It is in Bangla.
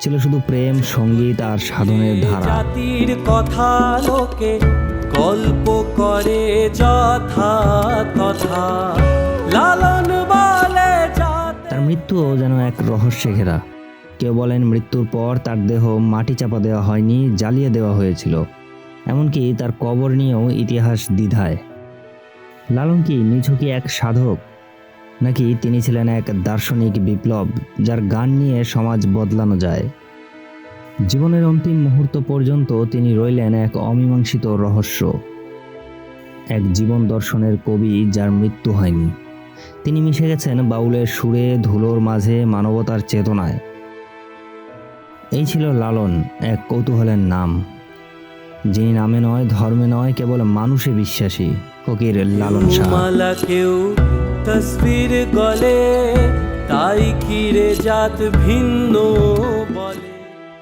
ছিল শুধু প্রেম, সঙ্গীত আর সাধনের ধারা। জাতির কথা লোকে গল্প করে যথা তথা, লালন বলে তার মৃত্যুও যেন এক রহস্যে ঘেরা। কেউ বলেন মৃত্যুর পর তার দেহ মাটি চাপা দেওয়া হয়নি, জ্বালিয়ে দেওয়া হয়েছিল। এমনকি তার কবর নিয়েও ইতিহাস দ্বিধায়। লালন কি নিছকই এক সাধক, নাকি তিনি ছিলেন এক দার্শনিক বিপ্লব যার গান নিয়ে সমাজ বদলানো যায়? জীবনের অন্তিম মুহূর্ত পর্যন্ত তিনি রইলেন এক অমীমাংসিত রহস্য, এক জীবন দর্শনের কবি যার মৃত্যু হয়নি। তিনি মিশে গেছেন বাউলের সুরে, ধুলোর মাঝে, মানবতার চেতনায়। এই ছিল লালন, এক কৌতূহলের নাম, যিনি নামে নয়, ধর্মে নয়, কেবল মানুষে বিশ্বাসী। ফকির লালন শাহ। মালা কেউ তসবির গলে, তাই কি রে জাত ভিন্ন